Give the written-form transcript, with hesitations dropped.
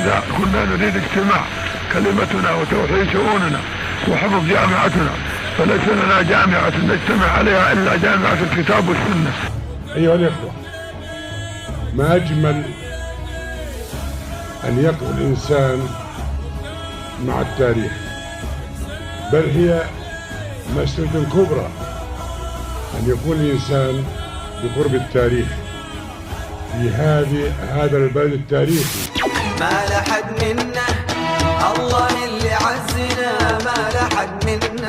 إذا كنا نريد اجتماع كلمتنا وتوحيد شؤوننا وحفظ جامعتنا فليس لنا جامعة نجتمع عليها إلا جامعة الكتاب والسنة. أيها الإخوة، ما أجمل أن يقف الإنسان مع التاريخ، بل هي مسألة كبرى أن يكون الإنسان بقرب التاريخ في هذا البلد التاريخي. ما لحد منا الله اللي عزنا، ما لحد منا